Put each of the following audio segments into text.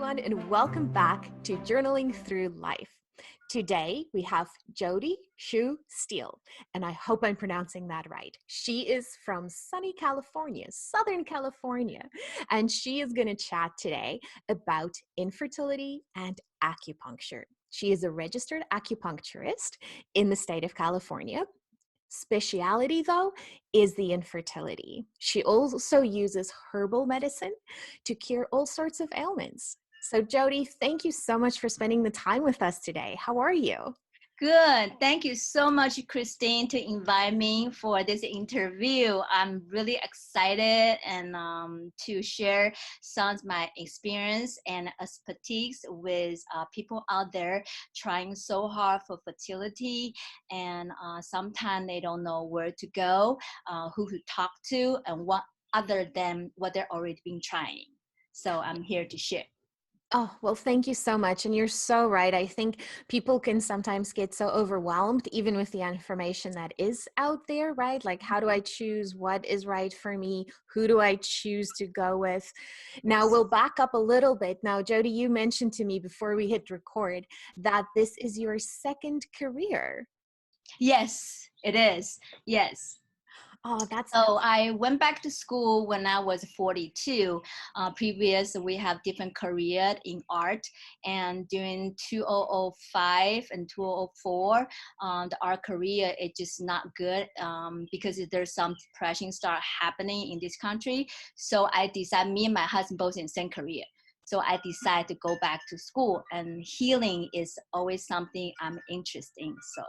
everyone, and welcome back to Journaling Through Life. Today, we have Jody Steele, and I hope I'm pronouncing that right. She is from sunny California, Southern California, and she is going to chat today about infertility and acupuncture. She is a registered acupuncturist in the state of California. Speciality, though, is the infertility. She also uses herbal medicine to cure all sorts of ailments. So, Jody, thank you so much for spending the time with us today. How are you? Good. Thank you so much, Christine, to invite me for this interview. I'm really excited and to share some of my experience and expertise with people out there trying so hard for fertility, and sometimes they don't know where to go, who to talk to, and what other than what they're already been trying. So I'm here to share. Oh, well, thank you so much. And you're so right. I think people can sometimes get so overwhelmed, even with the information that is out there, right? Like, how do I choose what is right for me? Who do I choose to go with? Now, we'll back up a little bit. Now, Jody, you mentioned to me before we hit record that this is your second career. Yes, it is. Yes. Oh, that's So I went back to school when I was 42. Previous, we have different career in art, and during 2005 and 2004, the art career is just not good because there's some depression start happening in this country. So I decided, me and my husband both in the same career. So I decided to go back to school, and healing is always something I'm interested in. So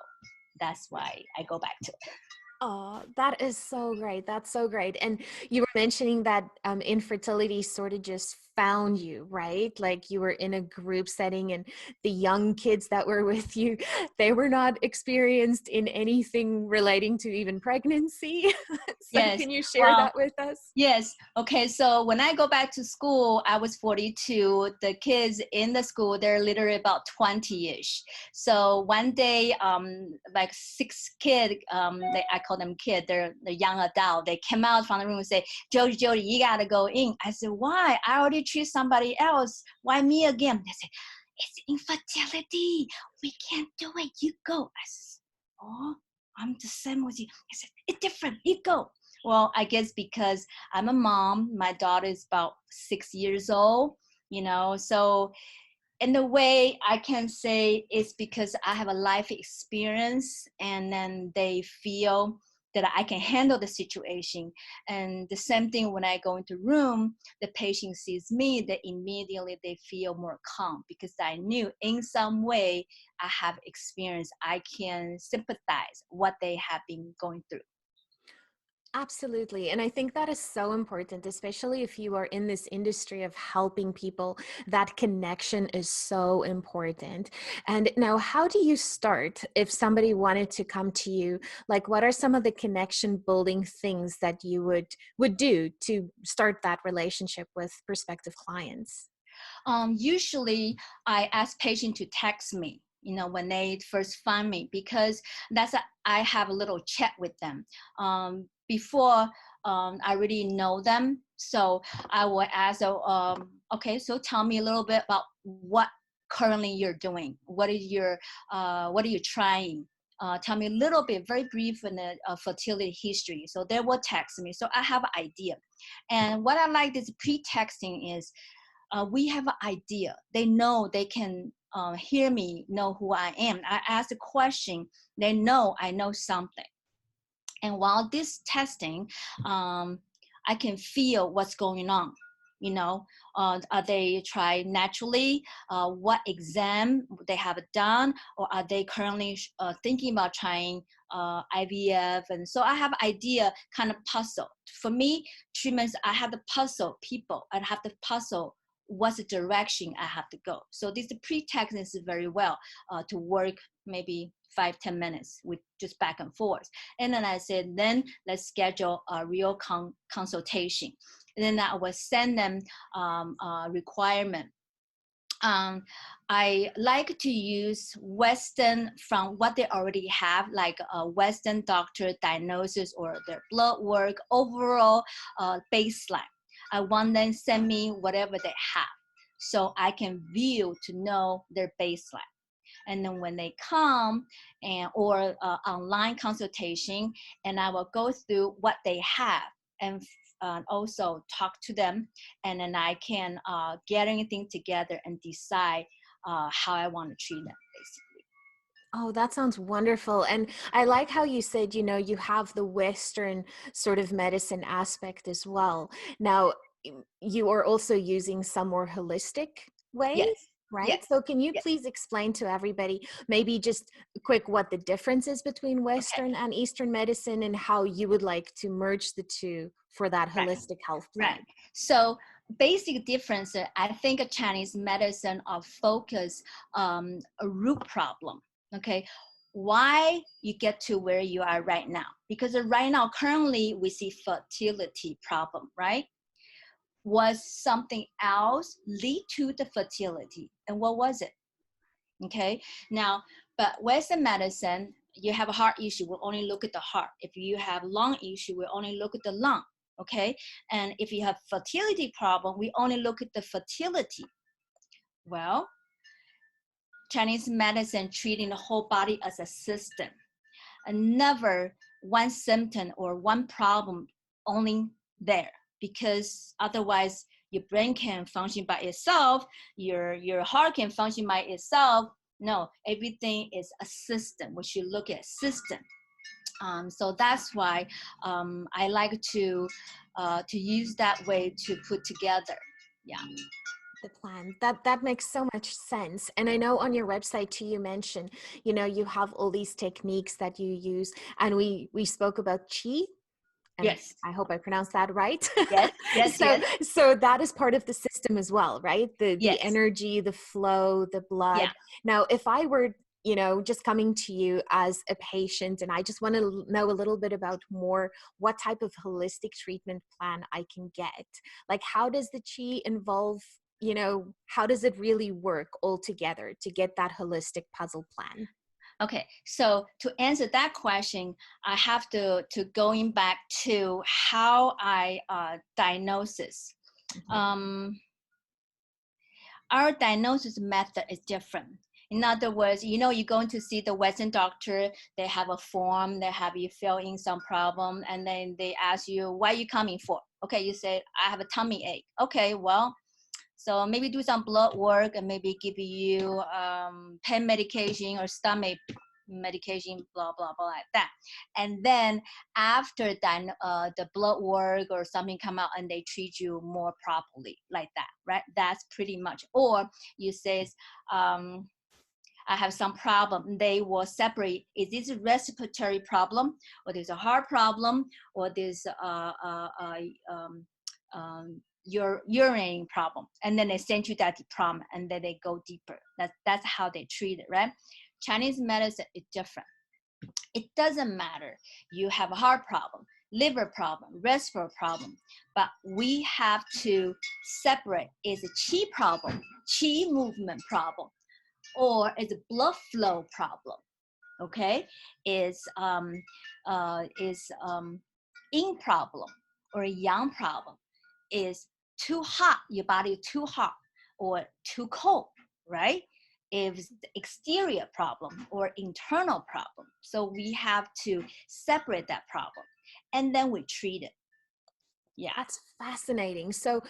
that's why I go back to it. Oh, that is so great. That's so great. And you were mentioning that infertility sort of just found you, right? Like you were in a group setting and the young kids that were with you, they were not experienced in anything relating to even pregnancy. So Yes. can you share Well, that with us? yes. Okay. So when I go back to school, I was 42. The kids in the school, they're literally about 20-ish. So one day, like 6 kids, I call them kid, they're the young adult. They came out from the room and say, Jody, you got to go in. I said, why? I already choose somebody else. Why me again? They said, it's infertility. We can't do it. You go. I said, oh, I'm the same with you. I said, it's different. You go. Well, I guess because I'm a mom, my daughter is about 6 years old, so in a way I can say it's because I have a life experience, and then they feel that I can handle the situation. And the same thing when I go into room, the patient sees me, that immediately they feel more calm because I knew in some way I have experience. I can sympathize what they have been going through. Absolutely. And I think that is so important, especially if you are in this industry of helping people. That connection is so important. And now, how do you start if somebody wanted to come to you? Like, what are some of the connection building things that you would do to start that relationship with prospective clients? Usually I ask patients to text me, when they first find me, because I have a little chat with them before I really know them. So I will ask, okay, so tell me a little bit about what currently you're doing. What are you trying? Tell me a little bit, very brief, in the fertility history. So they will text me. So I have an idea. And what I like this pre-texting is, we have an idea. They know they can hear me, know who I am. I ask a question, they know I know something. And while this testing, I can feel what's going on. Are they try naturally? What exam they have done, or are they currently thinking about trying IVF? And so I have idea, kind of puzzle. For me, treatments, I have the puzzle people. I have the puzzle what's the direction I have to go. So this pre-text is very well to work maybe 5-10 minutes with just back and forth. And then I said, then let's schedule a real consultation. And then I will send them a requirement. I like to use Western from what they already have, like a Western doctor diagnosis or their blood work, overall baseline. I want them send me whatever they have. so I can view to know their baseline. And then when they come or online consultation, and I will go through what they have and also talk to them, and then I can get anything together and decide how I want to treat them, basically. Oh, that sounds wonderful. And I like how you said, you have the Western sort of medicine aspect as well. Now, you are also using some more holistic ways, Yes, right? yes, So can you yes. please explain to everybody, maybe just quick, what the difference is between Okay, Western and Eastern medicine and how you would like to merge the two for that right, holistic health plan? right. So basic difference, I think Chinese medicine are focused a root problem. Okay, why you get to where you are right now? Because right now, currently, we see fertility problem, right? Was something else lead to the fertility, and what was it? Okay, now, but Western medicine, you have a heart issue, we'll only look at the heart. If you have lung issue, we'll only look at the lung. Okay, and if you have fertility problem, we only look at the fertility. Well, Chinese medicine treating the whole body as a system, and never one symptom or one problem only there, because otherwise your brain can function by itself, your heart can function by itself. No, everything is a system. We should look at system. So that's why I like to use that way to put together. Yeah. The plan, that makes so much sense. And I know on your website too, you mentioned, you have all these techniques that you use, and we spoke about qi, and Yes. I hope I pronounced that right. Yes. Yes. so Yes. so that is part of the system as well, right? The Yes. energy, the flow, the Yeah. blood. Now, if I were just coming to you as a patient, and I just want to know a little bit about more what type of holistic treatment plan I can get, like how does the qi involve, how does it really work all together to get that holistic puzzle plan? Okay, so to answer that question, I have to going back to how I diagnosis. Our diagnosis method is different. In other words, you're going to see the Western doctor, they have a form, they have you fill in some problem, and then they ask you, what are you coming for? Okay, you say, I have a tummy ache. Okay, well, so maybe do some blood work and maybe give you pain medication or stomach medication, blah, blah, blah, like that. And then after that, the blood work or something come out and they treat you more properly, like that, right? That's pretty much. Or you say, I have some problem. They will separate, is this a respiratory problem, or there's a heart problem, or there's your urine problem, and then they send you that department, and then they go deeper. That's how they treat it, right? Chinese medicine is different. It doesn't matter. You have a heart problem, liver problem, respiratory problem, but we have to separate, is a qi problem, qi movement problem, or is a blood flow problem, okay? Is yin problem or yang problem, is too hot, your body too hot or too cold, right? If it's the exterior problem or internal problem. So we have to separate that problem, and then we treat it. Yeah. That's fascinating. So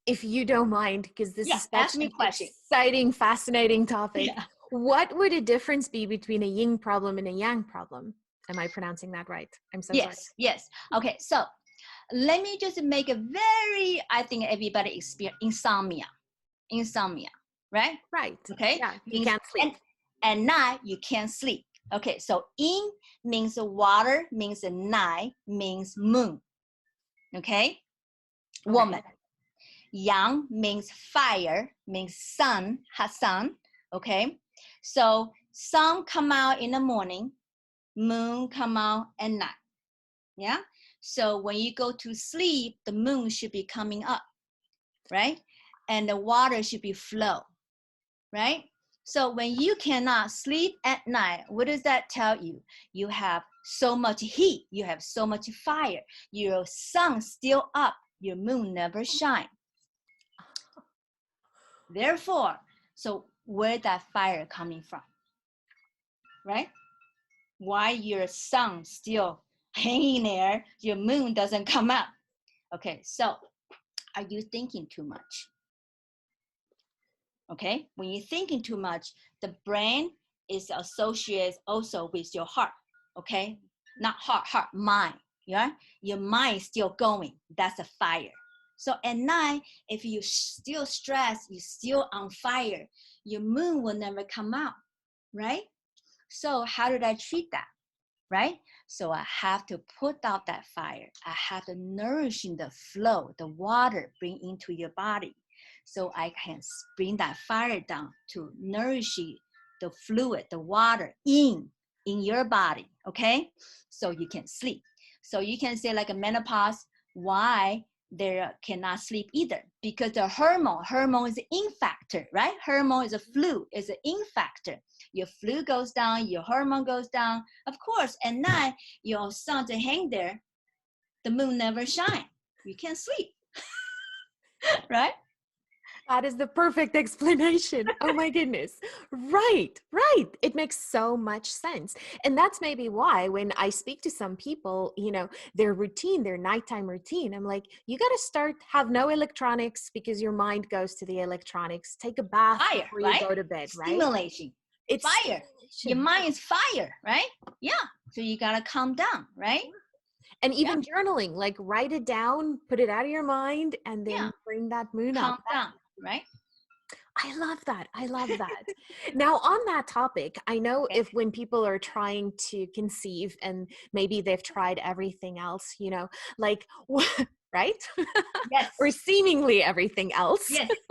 if you don't mind, because this Yeah, is ask such me an a question. exciting, fascinating topic, Yeah. what would a difference be between a yin problem and a yang problem? Am I pronouncing that right? I'm so sorry. Yes. Okay, so let me just make a very, I think everybody experience insomnia, right? Right. Okay. Yeah, you can't sleep. And at night you can't sleep. Okay, so yin means water, means night, means moon. Okay, woman. Yang means fire, means sun, hot sun. Okay, so sun come out in the morning, moon come out at night. Yeah, so when you go to sleep, the moon should be coming up, right? And the water should be flow, right? So when you cannot sleep at night, what does that tell you? You have so much heat, you have so much fire, your sun still up, your moon never shine. Therefore, so where that fire coming from, right? Why your sun still hanging there, your moon doesn't come up? Okay, so are you thinking too much? Okay, when you're thinking too much, the brain is associated also with your heart. Okay, not heart, mind. Yeah, your mind is still going. That's a fire. So at night, if you still stressed, you're still on fire, your moon will never come out, right? So how did I treat that? Right? So I have to put out that fire. I have to nourishing the flow, the water bring into your body. So I can bring that fire down to nourish the fluid, the water in your body. Okay? So you can sleep. So you can say like a menopause, why they cannot sleep either? Because the hormone is an in factor, right? Hormone is a flu, is an in factor. Your flu goes down, your hormone goes down. Of course, at night, your sun to hang there, the moon never shine. You can't sleep, right? That is the perfect explanation. Oh my goodness. Right, right. It makes so much sense. And that's maybe why when I speak to some people, their routine, their nighttime routine, I'm like, you got to have no electronics because your mind goes to the electronics. Take a bath Fire, before you right? go to bed, right? Stimulation. It's fire. Your stimulation. mind is fire, right? Yeah. So you got to calm down, right? And even journaling, like write it down, put it out of your mind, and then bring that moon Calm up. down, right? I love that. I love that. Now, on that topic, I know if when people are trying to conceive and maybe they've tried everything else, like, right? Yes. Or seemingly everything else. Yes.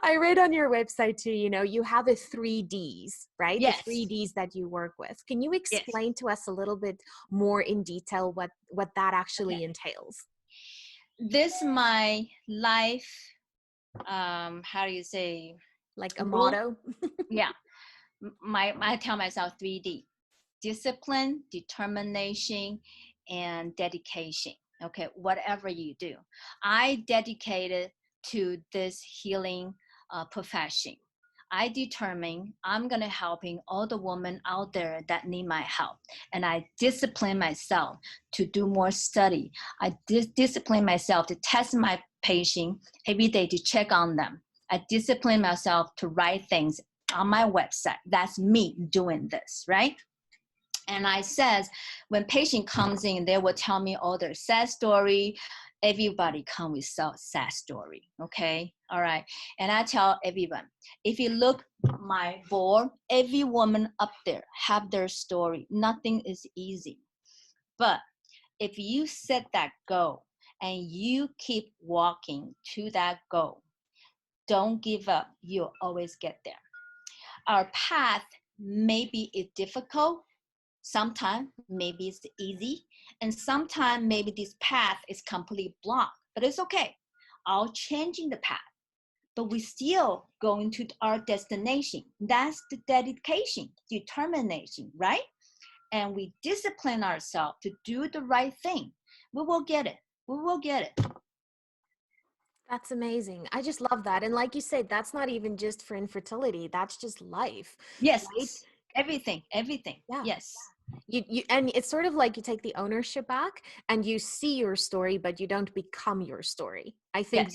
I read on your website too, you have a 3Ds, right? Yes. The 3Ds that you work with. Can you explain to us a little bit more in detail what that actually entails? This my life, how do you say? Like a motto? Yeah. I tell myself 3D: discipline, determination, and dedication. Okay, whatever you do, I dedicated to this healing profession. I determine I'm gonna helping all the women out there that need my help, and I discipline myself to do more study. I discipline myself to test my patient every day to check on them. I discipline myself to write things on my website. That's me doing this, right? And I says, when patient comes in, they will tell me all their sad story. Everybody come with sad story, okay? All right. And I tell everyone, if you look my board, every woman up there have their story. Nothing is easy. But if you set that goal and you keep walking to that goal, don't give up. You'll always get there. Our path maybe is difficult. Sometimes maybe it's easy. And sometimes maybe this path is completely blocked. But it's okay. I'll changing the path. But we still going to our destination. That's the dedication, determination, right? And we discipline ourselves to do the right thing. We will get it. We will get it. That's amazing. I just love that. And like you said, that's not even just for infertility. That's just life. Yes. Right? Everything. Yeah. Yes. You and it's sort of like you take the ownership back and you see your story, but you don't become your story. I think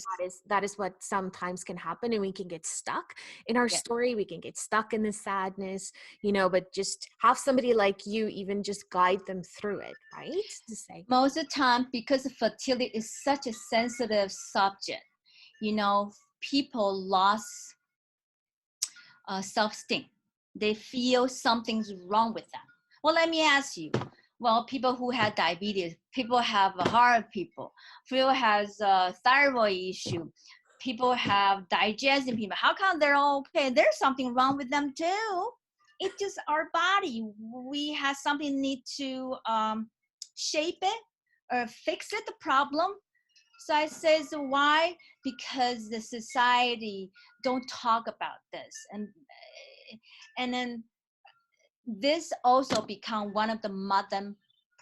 that is what sometimes can happen, and we can get stuck in our story. We can get stuck in the sadness, but just have somebody like you even just guide them through it, right? To say most of the time, because fertility is such a sensitive subject, people lost self-esteem. They feel something's wrong with them. Well, let me ask you. Well, people who have diabetes, people have heart people has a thyroid issue, people have digestion people. How come they're all okay? There's something wrong with them too. It's just our body. We have something need to shape it or fix it, the problem. So I says, why? Because the society don't talk about this. And then this also become one of the modern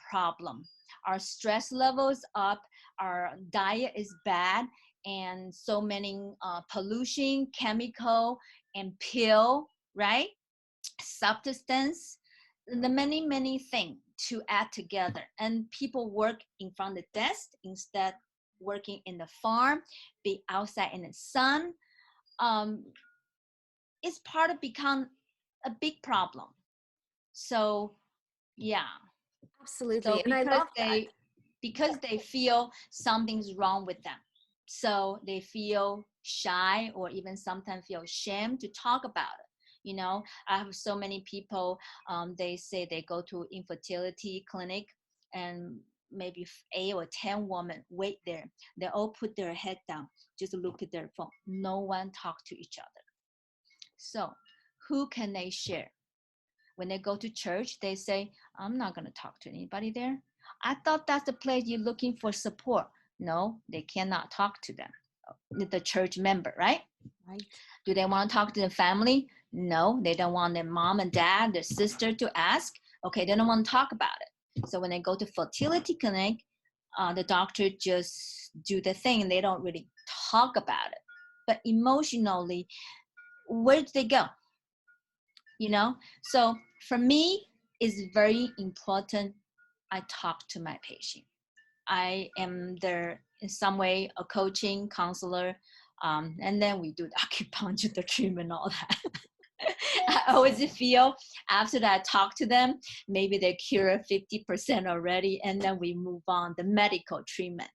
problem. Our stress levels up, our diet is bad, and so many pollution, chemical, and pill, right? Substance, the many things to add together. And people work in front of the desk instead working in the farm, be outside in the sun. It's part of become a big problem. So yeah. So Absolutely. And I love that. because they feel something's wrong with them, so they feel shy or even sometimes feel shame to talk about it. I have so many people, they say they go to infertility clinic, and maybe 8 or 10 women wait there. They all put their head down, just look at their phone. No one talk to each other. So who can they share? When they go to church, they say, I'm not going to talk to anybody there. I thought that's the place you're looking for support. No, they cannot talk to them, the church member, right? Right. Do they want to talk to the family? No, they don't want their mom and dad, their sister to ask. Okay, they don't want to talk about it. So when they go to fertility clinic, the doctor just do the thing. They don't really talk about it. But emotionally, where do they go? So for me, it's very important I talk to my patient. I am there in some way, a coaching counselor, and then we do the acupuncture, the treatment, all that. I always feel after that I talk to them, maybe they cure 50% already, and then we move on the medical treatment.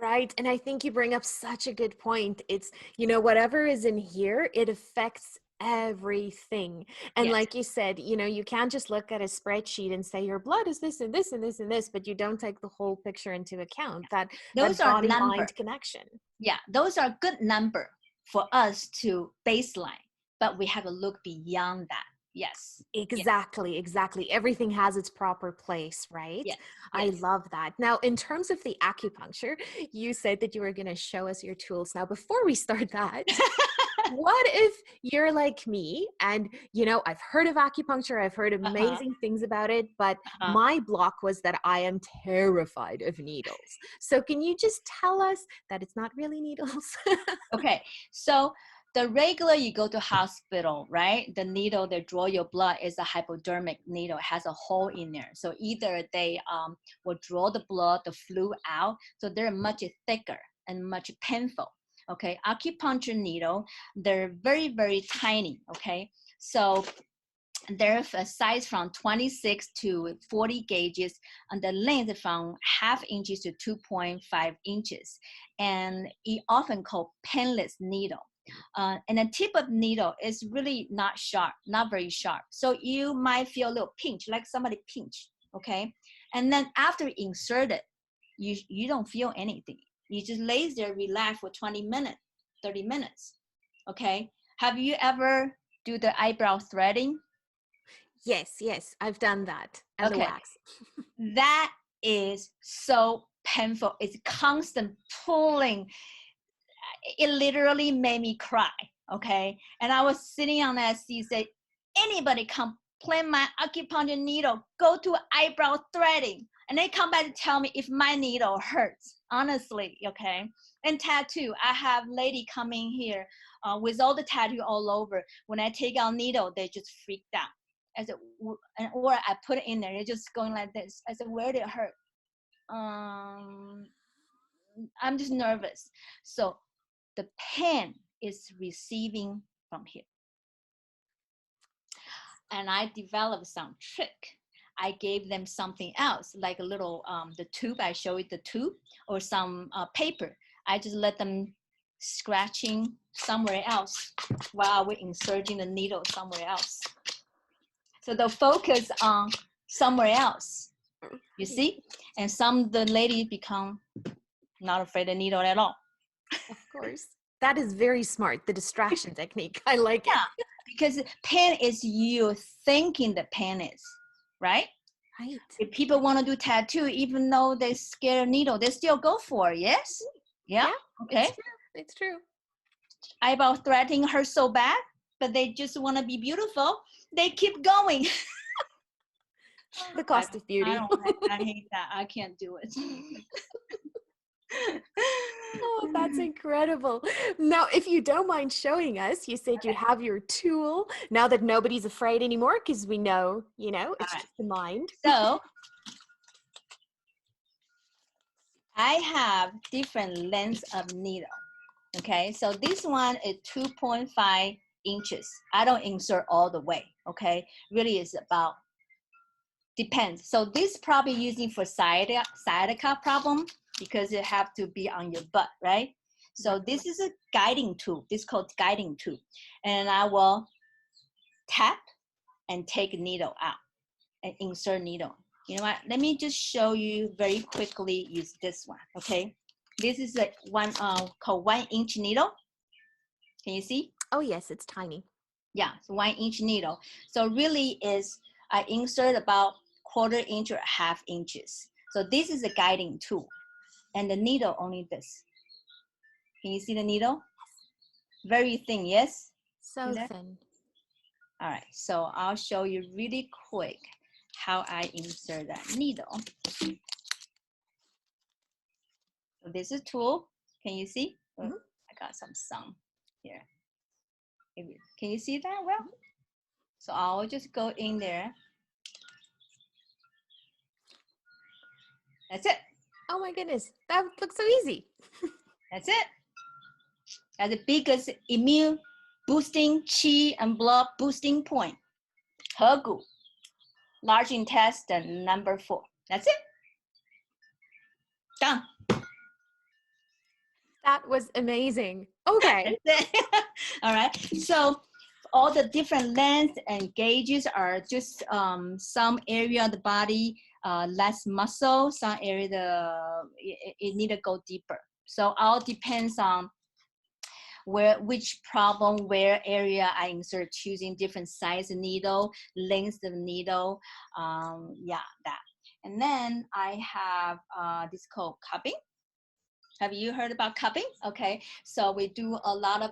Right. And I think you bring up such a good point. It's, whatever is in here, it affects everything. And Yes. like you said, you can't just look at a spreadsheet and say your blood is this and this and this and this, but you don't take the whole picture into account, that Those are body number. mind connection. Yeah, those are good number for us to baseline, but we have to look beyond that. Yes. Exactly. Everything has its proper place, right? Yes. I Yes. love that. Now, in terms of the acupuncture, you said that you were going to show us your tools. Now, before we start that, what if you're like me and, I've heard of acupuncture, I've heard amazing things about it, but my block was that I am terrified of needles. So can you just tell us that it's not really needles? Okay. So the regular, you go to hospital, right? The needle they draw your blood is a hypodermic needle. It has a hole in there. So either they will draw the blood, the fluid out. So they're much thicker and much painful. Okay. Acupuncture needle, they're very, very tiny. Okay. So they're a size from 26 to 40 gauges, and the length from 0.5 inches to 2.5 inches. And it often called painless needle. And the tip of needle is really not sharp, not very sharp. So you might feel a little pinch, like somebody pinch, okay? And then after insert it, you don't feel anything. You just lay there, relax for 20 minutes, 30 minutes, okay? Have you ever do the eyebrow threading? Yes, I've done that. And the Okay, wax. that is so painful. It's constant pulling. It literally made me cry. Okay, and I was sitting on that seat, say, anybody complain my acupuncture needle, go to eyebrow threading, and they come back to tell me if my needle hurts. Honestly, okay. And tattoo, I have lady coming here with all the tattoo all over. When I take out needle, they just freaked out. I said, or I put it in there, it's just going like this. I said, where did it hurt? I'm just nervous. So the pain is receiving from here. And I developed some trick. I gave them something else, like a little, the tube, I show it the tube, or some paper. I just let them scratching somewhere else while we're inserting the needle somewhere else. So they'll focus on somewhere else, you see? And some the ladies become not afraid of needle at all. Of course. That is very smart, the distraction technique. I like it. Yeah, because pain is you thinking the pain is, right? Right. If people want to do tattoo, even though they're scared of needle, they still go for it, yes? Yeah, okay. It's true. Eyebrow threading hurts so bad, but they just want to be beautiful. They keep going. The cost of beauty. I hate that. I can't do it. Oh, That's incredible. Now, if you don't mind showing us, you said you Okay. have your tool now that nobody's afraid anymore because we know, All it's right. just the mind. So I have different lengths of needle. Okay, so this one is 2.5 inches. I don't insert all the way. Okay, really is about depends. So this probably using for sciatica problem because it have to be on your butt, right? So this is a guiding tool. This is called guiding tool, and I will tap and take needle out and insert needle. You know what? Let me just show you very quickly. Use this one, okay? This is a one called 1-inch needle. Can you see? Oh, yes, it's tiny. Yeah, so 1-inch needle. So really is I insert about 1/4 inch or 1/2 inches. So this is a guiding tool, and the needle only this. Can you see the needle? Very thin, yes? So thin. All right, so I'll show you really quick how I insert that needle. So this is a tool. Can you see? Oh, I got some sun here. Can you see that well? So I'll just go in there. That's it. Oh my goodness, that looks so easy. That's it. That's the biggest immune boosting, qi and blood boosting point. 合谷, large intestine, number 4. That's it. Done. That was amazing. Okay. That's it. All right. So all the different lengths and gauges are just some area of the body, less muscle, some area it need to go deeper. So all depends on which problem, where area I insert, choosing different size of needle, length of needle, yeah, that. And then I have this called cupping. Have you heard about cupping? Okay, so we do a lot of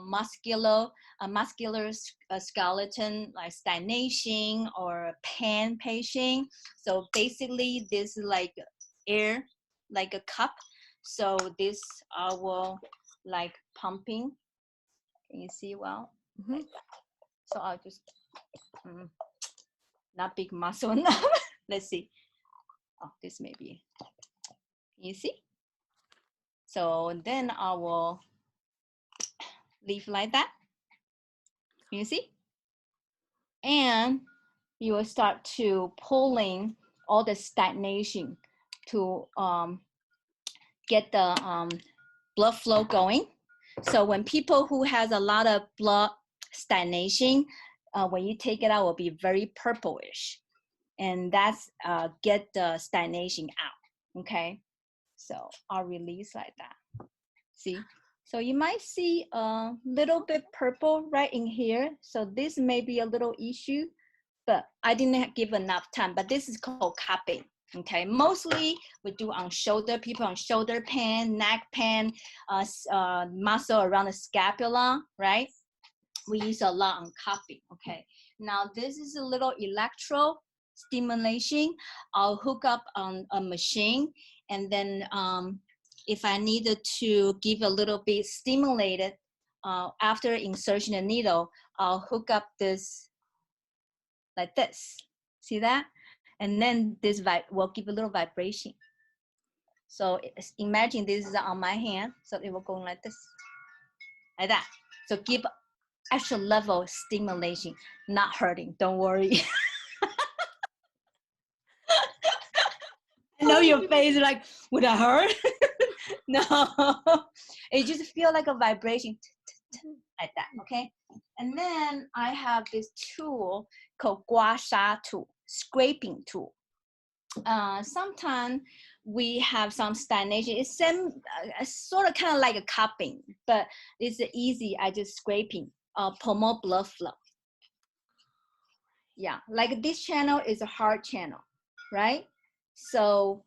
muscular skeleton, like stagnation or pain patient. So basically, this is like air, like a cup. So this I will like pumping. Can you see well? Like that. So I'll just not big muscle enough. Let's see. Oh, this may be. Can you see? So then I will leave like that. You see? And you will start to pulling all the stagnation to get the blood flow going. So when people who has a lot of blood stagnation, when you take it out, will be very purplish. And that's get the stagnation out, okay? So I'll release like that. See? So you might see a little bit purple right in here. So this may be a little issue, but I didn't give enough time, but this is called cupping. Okay, mostly we do on shoulder, people on shoulder pain, neck pain, muscle around the scapula, right? We use a lot on cupping, okay? Now this is a little electro stimulation. I'll hook up on a machine, and then if I needed to give a little bit stimulated after insertion of needle, I'll hook up this like this. See that? And then this will give a little vibration. So imagine this is on my hand, so it will go like this, like that. So give extra level stimulation, not hurting. Don't worry. I know your face is like, would I hurt? No, it just feel like a vibration like that, okay? And then I have this tool called gua sha tool, scraping tool. Sometimes we have some stagnation. It's sort of kind of like a cupping, but it's easy. I just scraping, promote blood flow. Yeah, like this channel is a hard channel, right? So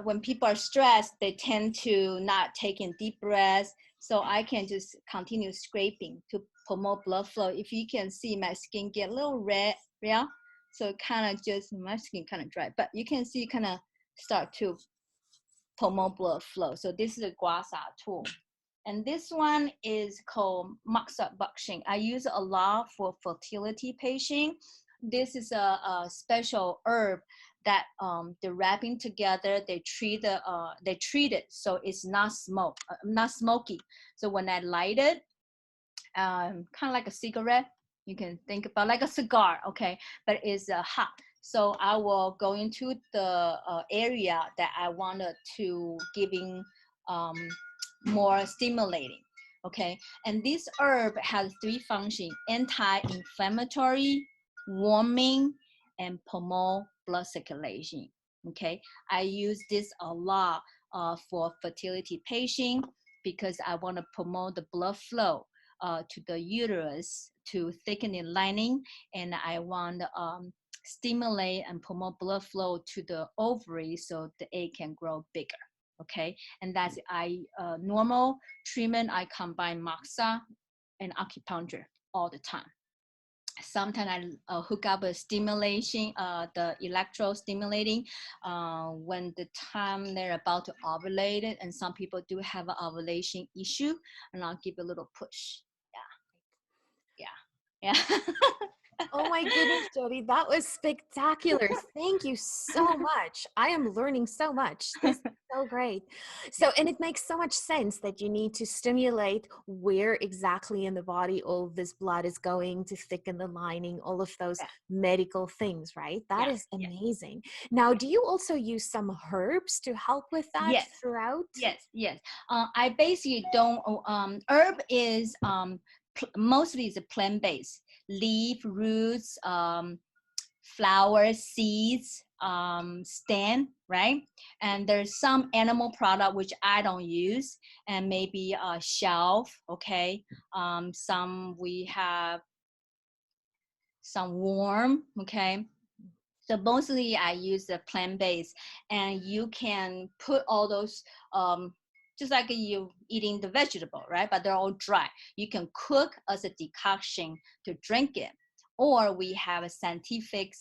when people are stressed, they tend to not taking deep breaths. So I can just continue scraping to promote blood flow. If you can see my skin get a little red, yeah. So kind of just, my skin kind of dry, but you can see kind of start to promote blood flow. So this is a guasa tool. And this one is called Moxa Buxing. I use a lot for fertility patient. This is a special herb that they're wrapping together. They treat it so it's not smoky. So when I light it, kind of like a cigarette, you can think about like a cigar, okay? But it's hot. So I will go into the area that I wanted to giving more stimulating, okay? And this herb has 3 functions: anti-inflammatory, warming, and promote blood circulation, okay? I use this a lot for fertility patient because I want to promote the blood flow to the uterus to thicken the lining, and I want stimulate and promote blood flow to the ovary so the egg can grow bigger. Okay, and that's normal treatment. I combine moxa and acupuncture all the time. Sometimes I hook up a stimulation, the electro stimulating when the time they're about to ovulate, and some people do have an ovulation issue, and I'll give a little push. Yeah. Oh my goodness, Jody, that was spectacular. Thank you so much. I am learning so much. This is so great. So, and it makes so much sense that you need to stimulate where exactly in the body all this blood is going to thicken the lining, all of those medical things, right? That is amazing. Now, do you also use some herbs to help with that throughout? Yes. I basically don't, herb is mostly is plant-based. Leaf, roots, flower, seeds, stem, right? And there's some animal product which I don't use, and maybe a shelf, okay? Some we have some worm, okay? So mostly I use the plant-based, and you can put all those just like you eating the vegetable, right? But they're all dry. You can cook as a decoction to drink it. Or we have a scientific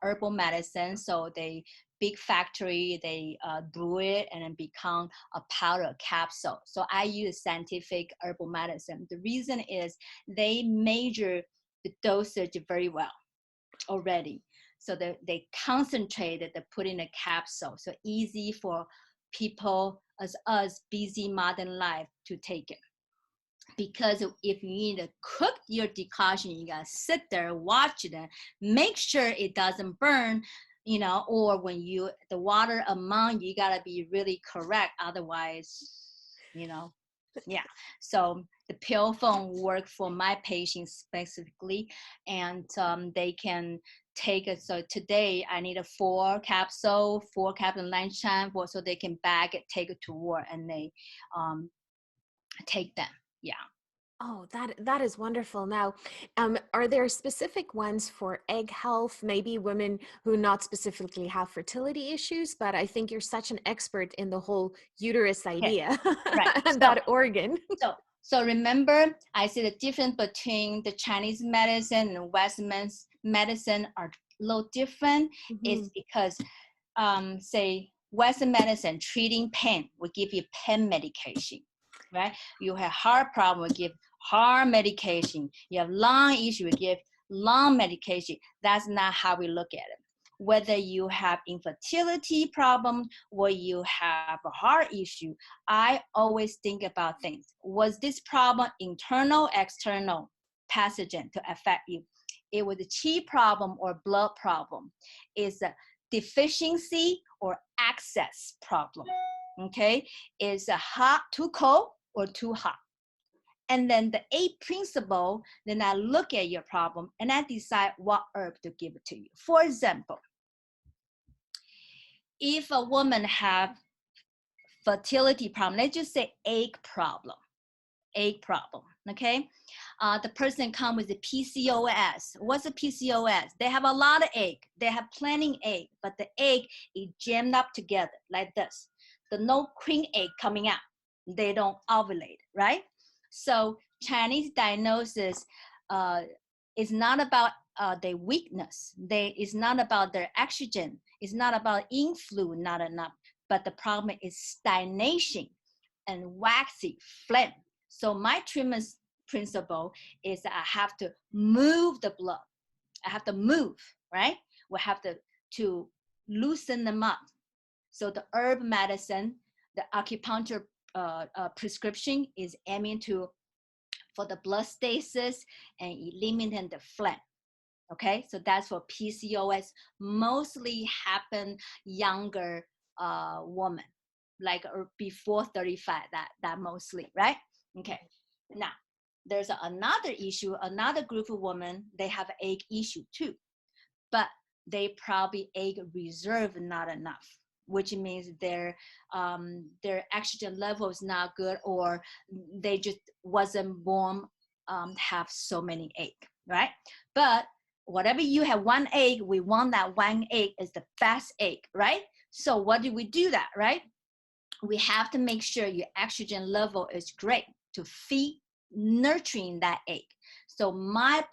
herbal medicine. So they big factory, they brew it and then become a powder capsule. So I use scientific herbal medicine. The reason is they measure the dosage very well already. So they concentrated, they put in a capsule. So easy for people as us, busy modern life, to take it. Because if you need to cook your decoction, you gotta sit there, watch it, and make sure it doesn't burn, you know, or when the water amount, you gotta be really correct. Otherwise, you know, So the pill foam work for my patients specifically, and they can take it. So today I need a 4 capsule lunchtime, so they can bag it, take it to work, and they take them. Oh, that is wonderful. Now, are there specific ones for egg health? Maybe women who not specifically have fertility issues, but I think you're such an expert in the whole uterus idea, right? And that organ. So remember, I said the difference between the Chinese medicine and Western medicine are a little different. It's because, say, Western medicine treating pain will give you pain medication, right? You have heart problem, we give heart medication. You have lung issue, we give lung medication. That's not how we look at it. Whether you have infertility problem or you have a heart issue, I always think about things. Was this problem internal, external, pathogen to affect you? It was a qi problem or blood problem. It's a deficiency or access problem, okay? Is a hot, too cold or too hot? And then the 8 principle, then I look at your problem and I decide what herb to give it to you. For example, if a woman have fertility problem, let's just say egg problem, okay? The person come with a PCOS. What's a PCOS? They have a lot of egg. They have plenty egg, but the egg is jammed up together like this. The no queen egg coming out. They don't ovulate, right? So Chinese diagnosis is not about their weakness. It's not about their estrogen. It's not about influ, not enough. but the problem is stagnation and waxy phlegm. So my treatment principle is that I have to move the blood. I have to move, right? We have to loosen them up. So the herb medicine, the acupuncture prescription is aiming for the blood stasis and eliminating the phlegm. Okay, so that's for PCOS. Mostly happen younger woman, like before 35. That mostly, right? Okay. Now there's another issue. Another group of women, they have egg issue too, but they probably egg reserve not enough, which means their estrogen level is not good, or they just wasn't born have so many egg, right? But whatever you have one egg, we want that one egg is the best egg, right? So what do we do that, right? We have to make sure your estrogen level is great to feed nurturing that egg. So my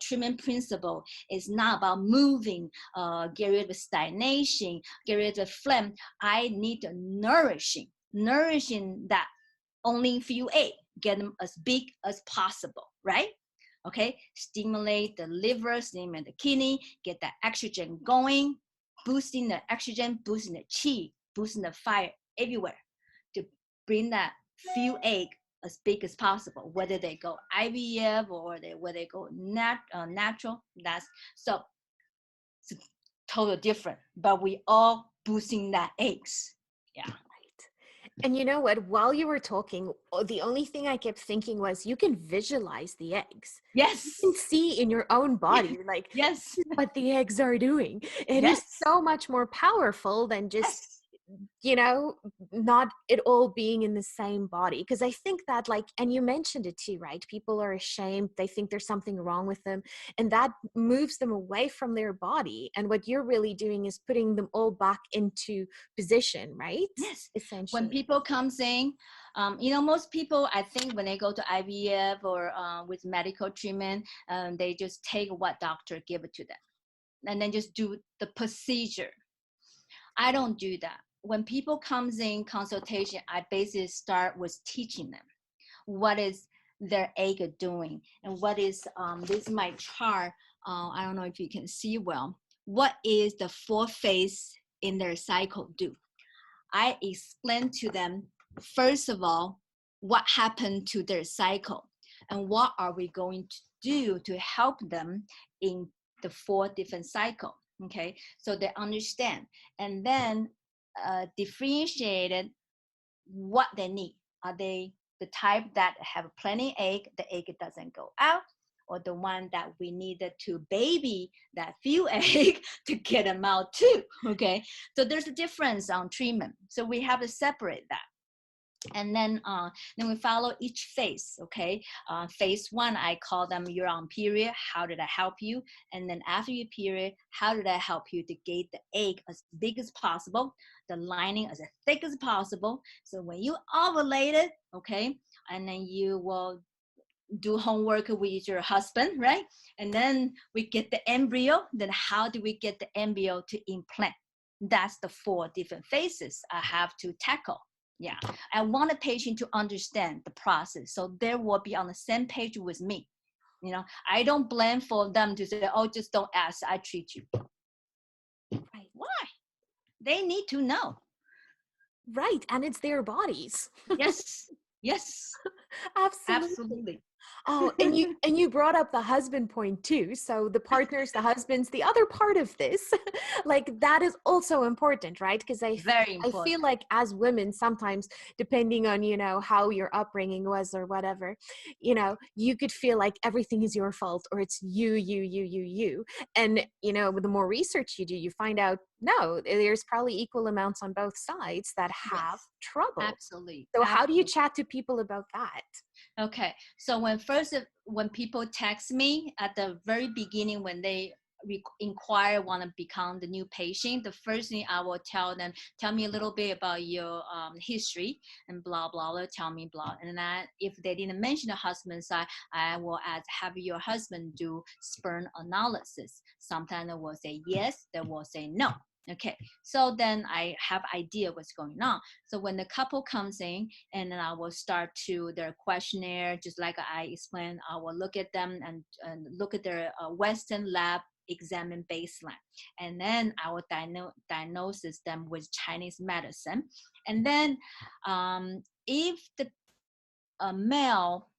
treatment principle is not about moving, get rid of stagnation, get rid of phlegm. I need to nourishing that only few egg, get them as big as possible, right? Okay, stimulate the liver, stimulate the kidney, get that estrogen going, boosting the estrogen, boosting the chi, boosting the fire everywhere to bring that few egg as big as possible, whether they go IVF or whether they go natural. That's so it's total different, but we all boosting that eggs. Yeah. And you know what? While you were talking, the only thing I kept thinking was you can visualize the eggs. Yes. You can see in your own body, like, yes, what the eggs are doing. It is yes, so much more powerful than just, yes. not it all being in the same body. Because I think that, like, and you mentioned it too, right? People are ashamed. They think there's something wrong with them. And that moves them away from their body. And what you're really doing is putting them all back into position, right? Yes. When Essentially. people comes in, most people, I think when they go to IVF or with medical treatment, they just take what doctor give it to them and then just do the procedure. I don't do that. When people comes in consultation, I basically start with teaching them what is their egg doing and what is, this is my chart. I don't know if you can see well. What is the 4 phase in their cycle do? I explain to them, first of all, what happened to their cycle and what are we going to do to help them in the 4 different cycle. Okay, so they understand, and then differentiated what they need. Are they the type that have plenty egg, the egg doesn't go out, or the one that we needed to baby that few egg to get them out too? Okay, so there's a difference on treatment, so we have to separate that. And then we follow each phase. Okay, phase 1, I call them you're on period, how did I help you? And then after your period, how did I help you to get the egg as big as possible, the lining as thick as possible, so when you ovulate it, okay, and then you will do homework with your husband, right? And then we get the embryo. Then how do we get the embryo to implant? That's the 4 different phases I have to tackle. Yeah, I want a patient to understand the process, so they will be on the same page with me. I don't blame for them to say, oh, just don't ask, I treat you. Right. Why? They need to know. Right. And it's their bodies. Yes. Yes. Absolutely. Absolutely. Oh, and you brought up the husband point too. So the partners, the husbands, the other part of this, like that is also important, right? Because Very I important. feel like as women, sometimes depending on, how your upbringing was or whatever, you could feel like everything is your fault or it's you. And, the more research you do, you find out, no, there's probably equal amounts on both sides that have Yes. trouble. Absolutely. So how do you Absolutely. chat to people about that? Okay, so when people text me at the very beginning, when they inquire, want to become the new patient, the first thing I will tell them, tell me a little bit about your history and blah blah blah. Tell me blah, and then if they didn't mention the husband side, I will ask, have your husband do sperm analysis? Sometimes they will say yes, they will say no. Okay, so then I have idea what's going on. So when the couple comes in, and then I will start to their questionnaire, just like I explained. I will look at them and look at their Western lab examine baseline, and then I will diagnose them with Chinese medicine. And then if the male,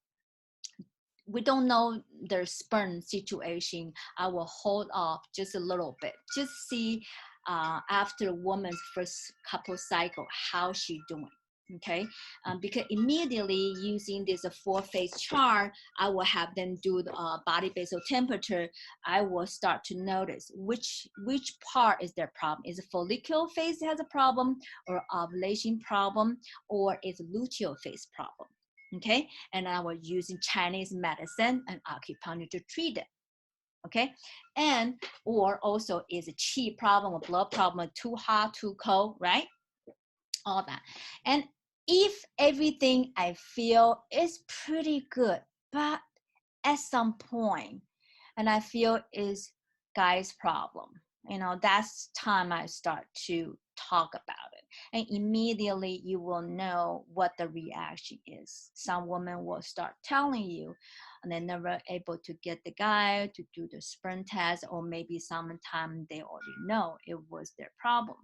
we don't know their sperm situation, I will hold off just a little bit, just see after a woman's first couple cycle how she doing. Okay, because immediately using this 4-phase chart, I will have them do the body basal temperature. I will start to notice which part is their problem. Is it follicular phase has a problem, or ovulation problem, or is luteal phase problem? Okay, and I was using Chinese medicine and acupuncture to treat it. Okay, and or also is a qi problem, a blood problem, too hot, too cold, right? All that. And if everything I feel is pretty good, but at some point, and I feel is guy's problem, that's time I start to talk about it. And immediately you will know what the reaction is. Some women will start telling you, and they're never able to get the guy to do the sperm test, or maybe sometime they already know it was their problem.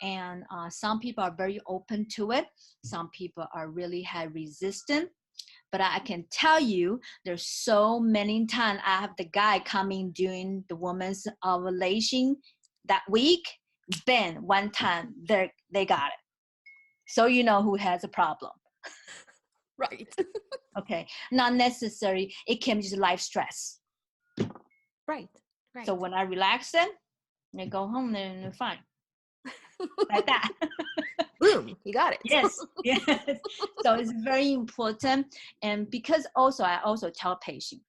And some people are very open to it. Some people are really had resistant. But I can tell you, there's so many times I have the guy coming during the woman's ovulation that week. Then one time they got it. So you know who has a problem. Right. Okay, not necessary. It can be just life stress. Right. So when I relax them, they go home, they're fine. Like that. Boom, you got it. Yes, yes. So it's very important. And because also, I also tell patients,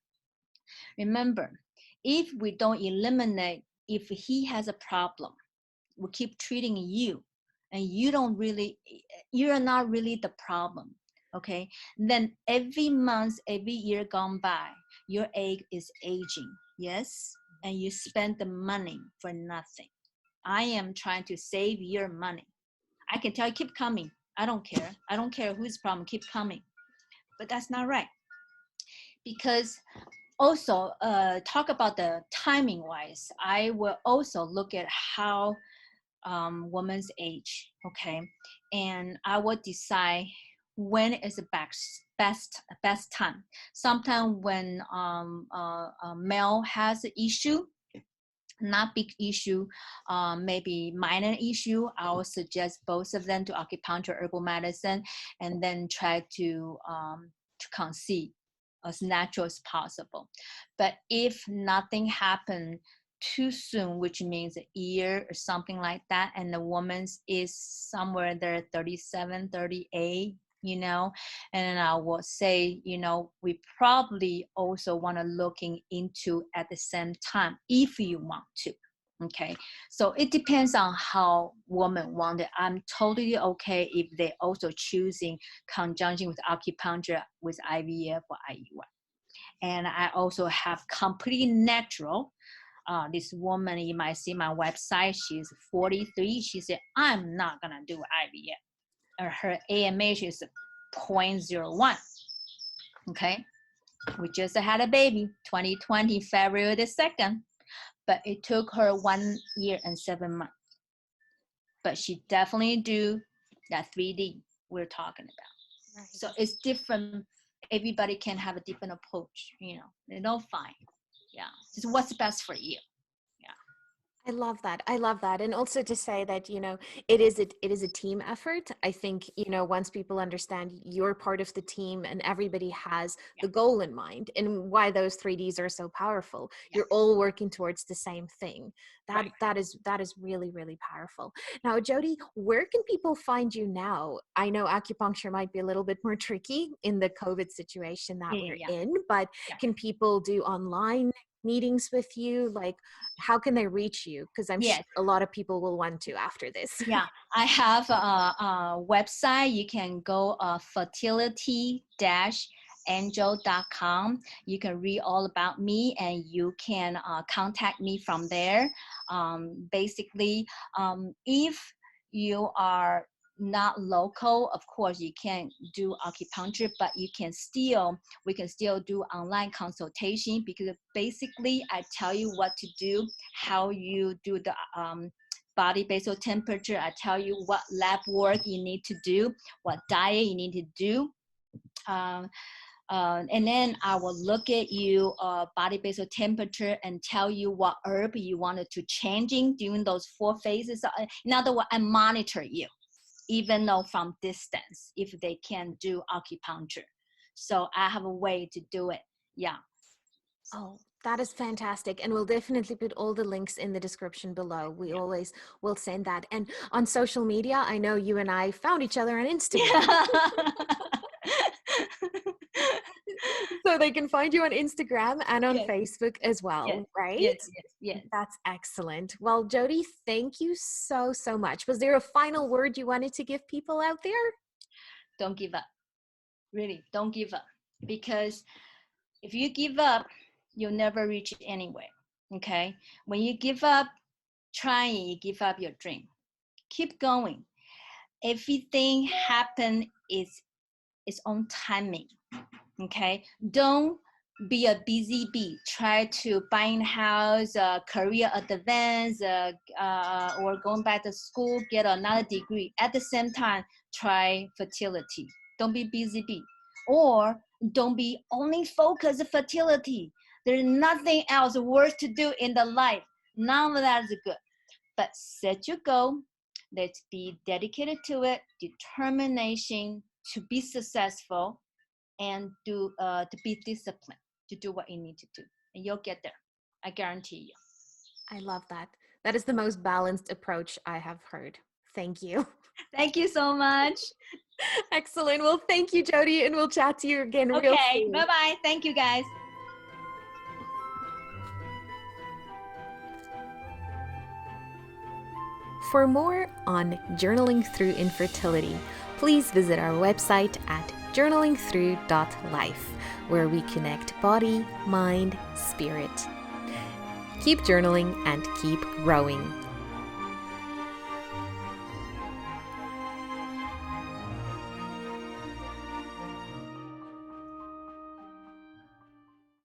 remember, if we don't eliminate, if he has a problem, we keep treating you, and you're not really the problem. Okay, then every month, every year gone by, your egg is aging. Yes, and you spend the money for nothing. I am trying to save your money. I can tell you, keep coming. I don't care. I don't care whose problem, keep coming. But that's not right. Because also, talk about the timing wise, I will also look at how woman's age, okay? And I will decide when is the best time. Sometimes when a male has an issue, not big issue, maybe minor issue, I will suggest both of them to acupuncture, herbal medicine, and then try to conceive as natural as possible. But if nothing happened too soon, which means a year or something like that, and the woman's is somewhere there 37, 38, and I will say, we probably also want to looking into at the same time if you want to. Okay, so it depends on how women want it. I'm totally okay if they also choosing conjunction with acupuncture with IVF or IUI. And I also have completely natural. This woman, you might see my website, she's 43. She said, I'm not gonna do IVF. Her AMH is 0.01. Okay, we just had a baby 2020 February the 2nd, but it took her 1 year and 7 months. But she definitely do that 3D we're talking about. Right. So it's different. Everybody can have a different approach, they don't find. Yeah, just what's best for you. I love that. I love that. And also to say that, it is a team effort. I think, once people understand you're part of the team and everybody has the goal in mind and why those 3Ds are so powerful, you're all working towards the same thing. That is really, really powerful. Now, Jody, where can people find you now? I know acupuncture might be a little bit more tricky in the COVID situation that we're in, but can people do online meetings with you? Like, how can they reach you? Because I'm sure a lot of people will want to after this. Yeah, I have a website. You can go fertility angel.com. You can read all about me, and you can contact me from there. Basically, if you are not local, of course you can't do acupuncture, but we can still do online consultation, because basically I tell you what to do, how you do the body basal temperature. I tell you what lab work you need to do, what diet you need to do. And then I will look at you body basal temperature and tell you what herb you wanted to changing during those 4 phases. In other words, I monitor you, even though from distance, if they can do acupuncture. So I have a way to do it. Yeah. Oh, that is fantastic. And we'll definitely put all the links in the description below. We always will send that. And on social media, I know you and I found each other on Instagram. So they can find you on Instagram and on Facebook as well, right? Yes. That's excellent. Well, Jody, thank you so, so much. Was there a final word you wanted to give people out there? Don't give up. Really, don't give up. Because if you give up, you'll never reach anywhere. Okay? When you give up trying, you give up your dream. Keep going. Everything happen is its own timing. Okay? Don't be a busy bee. Try to buying a house, career advance, or going back to school, get another degree. At the same time, try fertility. Don't be busy bee. Or don't be only focused on fertility. There's nothing else worth to do in the life. None of that is good. But set your goal. Let's be dedicated to it. Determination to be successful, and to be disciplined to do what you need to do, and you'll get there. I guarantee you. I love that. That is the most balanced approach I have heard. Thank you. Thank you so much. Excellent. Well, thank you, Jody, and we'll chat to you again real soon. Okay, bye-bye. Thank you, guys. For more on journaling through infertility, please visit our website at journalingthrough.life, where we connect body, mind, spirit. Keep journaling and keep growing.